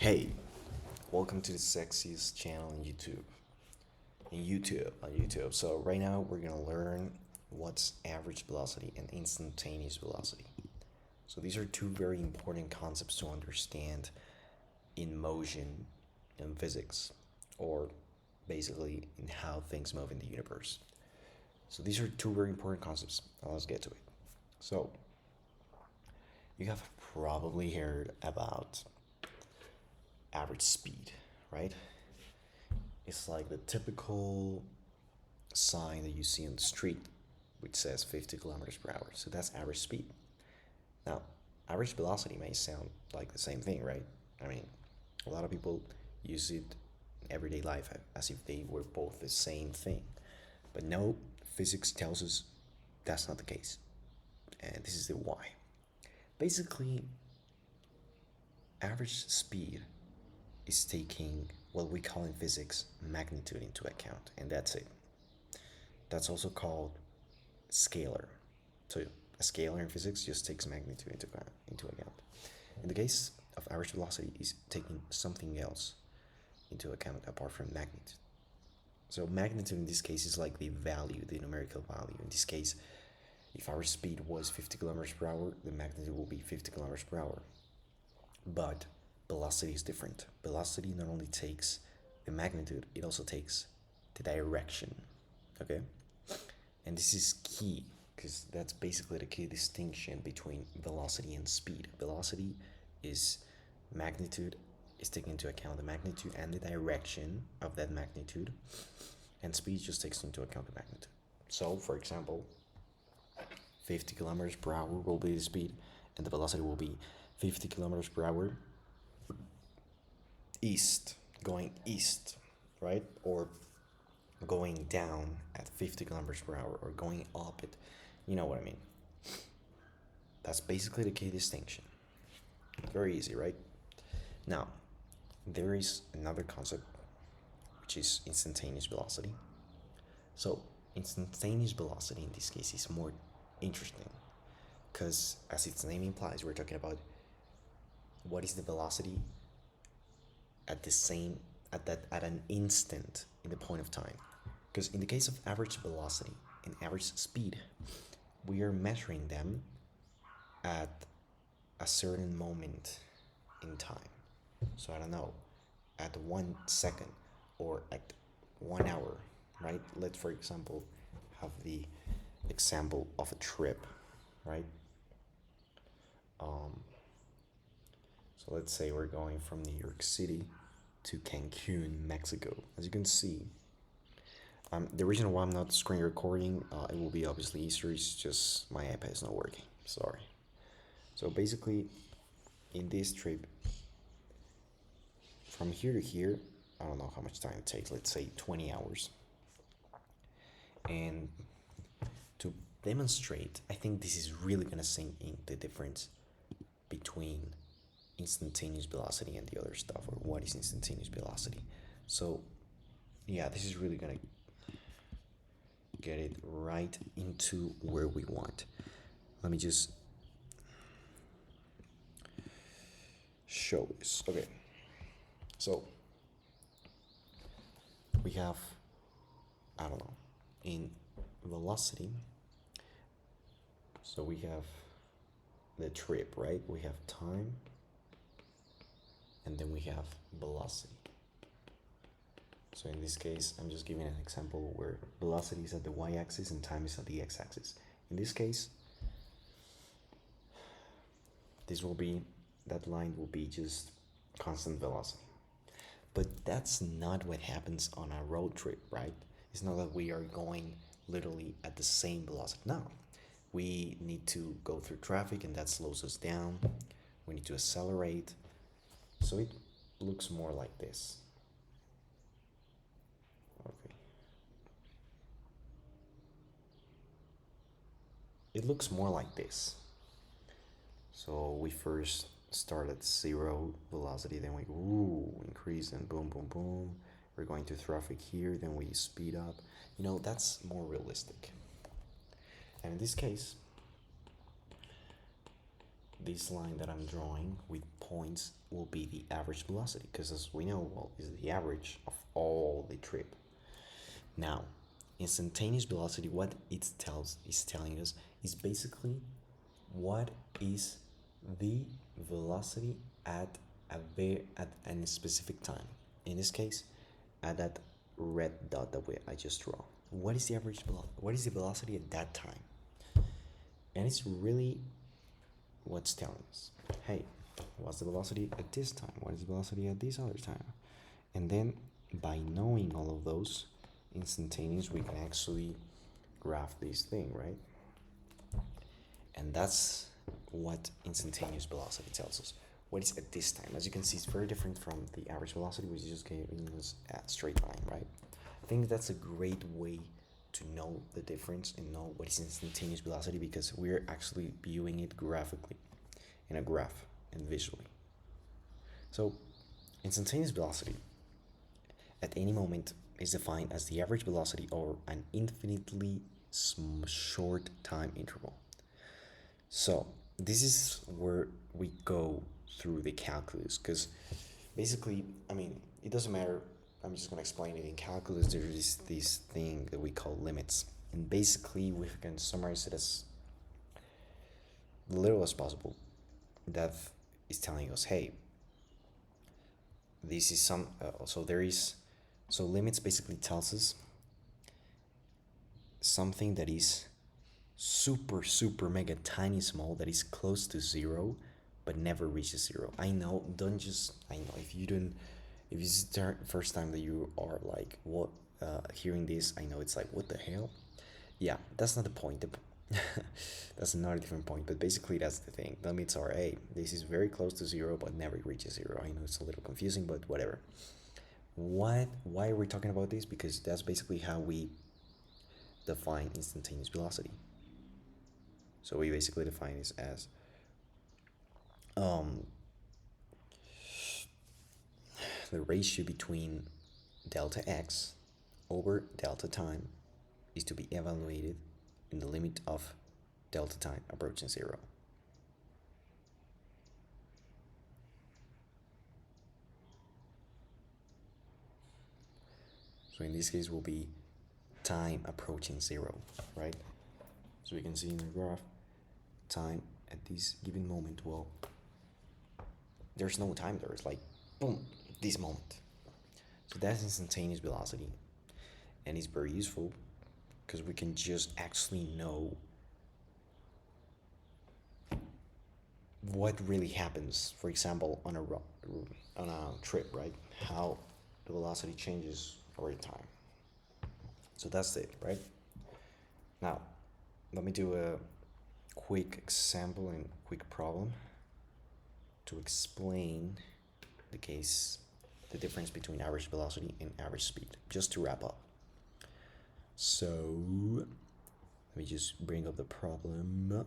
Hey, welcome to the sexiest channel on YouTube. On YouTube. So right now we're gonna learn what's average velocity and instantaneous velocity. So these are two very important concepts to understand in motion in physics, or basically in how things move in the universe. So these are two very important concepts. Now let's get to it. So you have probably heard about average speed, right? It's like the typical sign that you see on the street, which says 50 kilometers per hour. So that's average speed. Now, average velocity may sound like the same thing, right? I mean, a lot of people use it in everyday life as if they were both the same thing. But no, physics tells us that's not the case. And this is the why. Basically, average speed is taking what we call in physics magnitude into account, and that's it. That's also called scalar. So a scalar in physics just takes magnitude into account. In the case of average velocity, is taking something else into account apart from magnitude. So magnitude in this case is like the value, the numerical value. In this case, if our speed was 50 kilometers per hour, the magnitude will be 50 kilometers per hour. But velocity is different. Velocity not only takes the magnitude, it also takes the direction. Okay? And this is key because that's basically the key distinction between velocity and speed. Velocity is magnitude, is taking into account the magnitude and the direction of that magnitude, and speed just takes into account the magnitude. So, for example, 50 kilometers per hour will be the speed, and the velocity will be 50 kilometers per hour going east, right? Or going down at 50 kilometers per hour, or going up at, you know what I mean. That's basically the key distinction. Very easy, right? Now, there is another concept, which is instantaneous velocity. So, instantaneous velocity in this case is more interesting because, as its name implies, we're talking about what is the velocity at the same at an instant in the point of time. Because in the case of average velocity and average speed, we are measuring them at a certain moment in time. So I don't know, at 1 second or at 1 hour, right? Let's, for example, have the example of a trip, right? So let's say we're going from New York City to Cancun, Mexico. As you can see, the reason why I'm not screen recording, it will be obviously easier. It's just my iPad is not working. Sorry. So basically, in this trip, from here to here, I don't know how much time it takes. Let's say 20 hours. And to demonstrate, I think this is really gonna sink in the difference between instantaneous velocity and the other stuff, or what is instantaneous velocity. So yeah, this is really gonna get it right into where we want. Let me just show this. Okay, so we have, I don't know, in velocity, so we have the trip, right? We have time, and then we have velocity. So in this case, I'm just giving an example where velocity is at the y-axis and time is at the x-axis. In this case, that line will be just constant velocity. But that's not what happens on a road trip, right? It's not that we are going literally at the same velocity. No, we need to go through traffic and that slows us down. We need to accelerate. So it looks more like this. Okay. It looks more like this. So we first start at zero velocity, then we increase and boom, boom, boom. We're going to traffic here, then we speed up. You know, that's more realistic. And in this case, this line that I'm drawing with points will be the average velocity, because as we know, well, is the average of all the trip. Now, instantaneous velocity, what it tells is telling us is basically what is the velocity at at a specific time. In this case, at that red dot that I just draw. What is the average velocity? What is the velocity at that time? And it's really what's telling us. Hey, what's the velocity at this time? What is the velocity at this other time? And then by knowing all of those instantaneous, we can actually graph this thing, right? And that's what instantaneous velocity tells us. What is at this time? As you can see, it's very different from the average velocity, which is just giving us a straight line, right? I think that's a great way to know the difference and know what is instantaneous velocity, because we're actually viewing it graphically in a graph and visually. So instantaneous velocity at any moment is defined as the average velocity over an infinitely short time interval. So this is where we go through the calculus, because basically, I mean, it doesn't matter. I'm just gonna explain it. In calculus, there is this thing that we call limits, and basically we can summarize it as little as possible. That is telling us, hey, this is some. So there is. So limits basically tells us something that is super mega tiny small, that is close to zero but never reaches zero. I know, don't just, I know, if you don't, if it's the first time that you are like what hearing this, I know it's like, what the hell. Yeah, that's not the point. That's another different point, but basically that's the thing. Limits are, hey, this is very close to zero but never reaches zero. I know it's a little confusing, but whatever. Why are we talking about this? Because that's basically how we define instantaneous velocity. So we basically define this as um, the ratio between delta x over delta time is to be evaluated in the limit of delta time approaching zero. So in this case will be time approaching zero, right? So we can see in the graph, time at this given moment, well, there's no time there. It's like, boom, this moment. So that's instantaneous velocity. And it's very useful because we can just actually know what really happens, for example, on a trip, right? How the velocity changes over time. So that's it, right? Now, let me do a quick example and quick problem to explain the case, the difference between average velocity and average speed, just to wrap up. So let me just bring up the problem.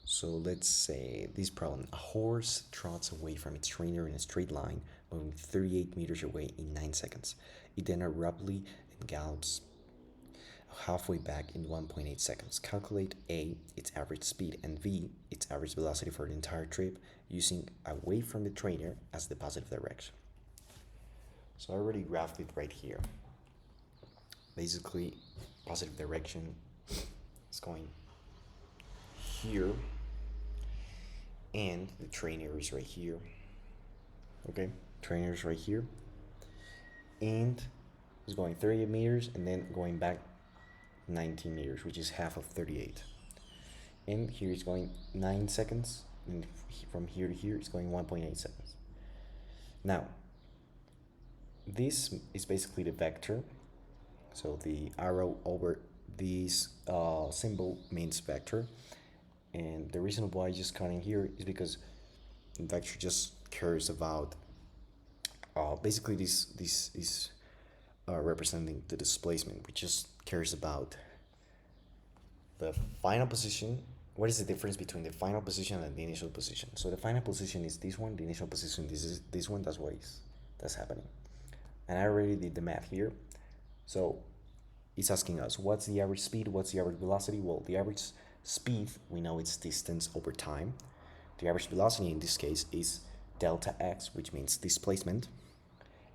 So let's say this problem: a horse trots away from its trainer in a straight line, moving 38 meters away in 9 seconds. It then abruptly gallops halfway back in 1.8 seconds. Calculate A, its average speed, and V, its average velocity for the entire trip, using away from the trainer as the positive direction. So I already graphed it right here. Basically, positive direction is going here, and the trainer is right here. Okay, trainer is right here, and it's going 38 meters and then going back 19 meters, which is half of 38. And here it's going 9 seconds, and from here to here it's going 1.8 seconds. Now, this is basically the vector. So the arrow over this symbol means vector. And the reason why I just cutting here is because vector just cares about basically this is representing the displacement, which just cares about the final position. What is the difference between the final position and the initial position? So the final position is this one, the initial position is this one. That's happening. And I already did the math here. So it's asking us, what's the average speed, what's the average velocity? Well, the average speed, we know it's distance over time. The average velocity in this case is delta x, which means displacement,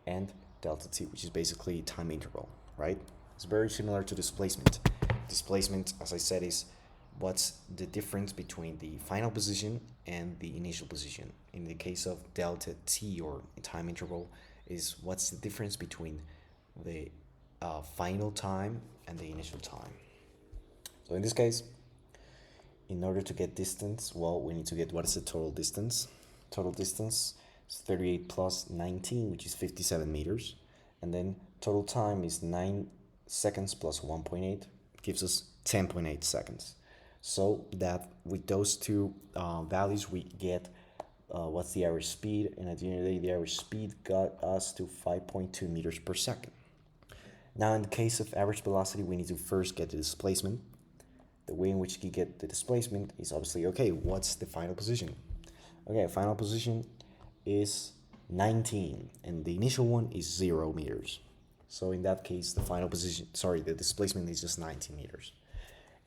and delta t, which is basically time interval, right? It's very similar to displacement. Displacement, as I said, is what's the difference between the final position and the initial position. In the case of delta t, or time interval, is what's the difference between the final time and the initial time. So in this case, in order to get distance, well, we need to get what is the total distance. Total distance is 38 plus 19, which is 57 meters. And then total time is 9 seconds plus 1.8, gives us 10.8 seconds. So that with those two values, we get what's the average speed. And at the end of the day, the average speed got us to 5.2 meters per second. Now, in the case of average velocity, we need to first get the displacement. The way in which you get the displacement is obviously, okay, what's the final position? Okay, final position is 19, and the initial one is 0 meters. So in that case, the displacement is just 19 meters.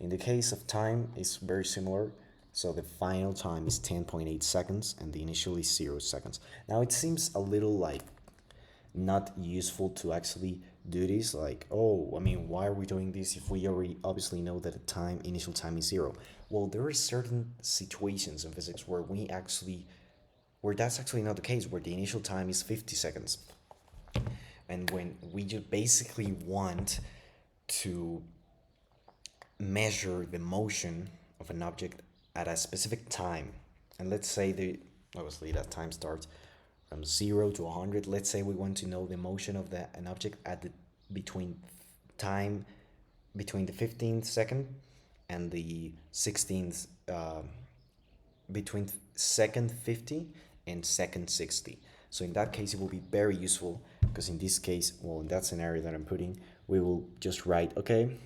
In the case of time, it's very similar. So the final time is 10.8 seconds, and the initial is 0 seconds. Now, it seems a little like not useful to actually do this, like, oh, I mean, why are we doing this if we already obviously know that the initial time is 0? Well, there are certain situations in physics where that's actually not the case, where the initial time is 50 seconds. And when we just basically want to measure the motion of an object at a specific time, and let's say obviously that time starts from 0 to 100. Let's say we want to know the motion of an object at between the 15th second and the 16th, between second 50 and second 60. So in that case, it will be very useful, because in this case, well, in that scenario that I'm putting, we will just write, okay,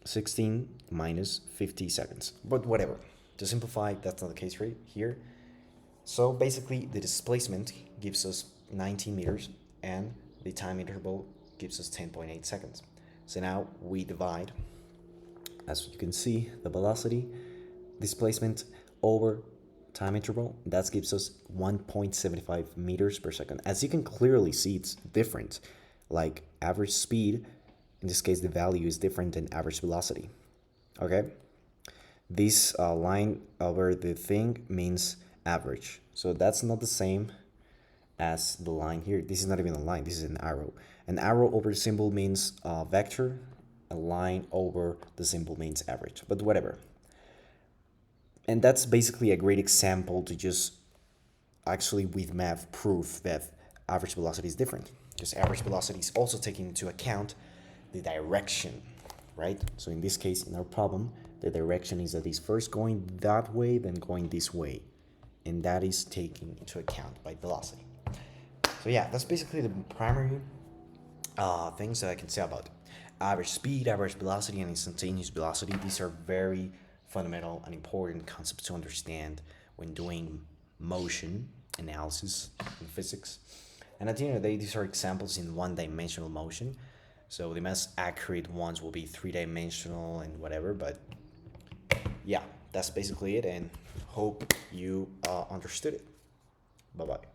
16 minus 50 seconds. But whatever. To simplify, that's not the case right here. So basically, the displacement gives us 19 meters, and the time interval gives us 10.8 seconds. So now we divide, as you can see, the velocity, displacement over time interval. That gives us 1.75 meters per second. As you can clearly see, it's different. Like average speed, in this case, the value is different than average velocity. Okay? This line over the thing means average. So that's not the same as the line here. This is not even a line, this is an arrow. An arrow over the symbol means vector. A line over the symbol means average, but whatever. And that's basically a great example to just actually with math prove that average velocity is different, because average velocity is also taking into account the direction, right? So in this case, in our problem, the direction is that it's first going that way, then going this way, and that is taken into account by velocity. So yeah, that's basically the primary things that I can say about average speed, average velocity, and instantaneous velocity. These are very fundamental and important concepts to understand when doing motion analysis in physics. And at the end of the day, these are examples in one-dimensional motion. So the most accurate ones will be three-dimensional and whatever, but yeah, that's basically it, and hope you understood it. Bye-bye.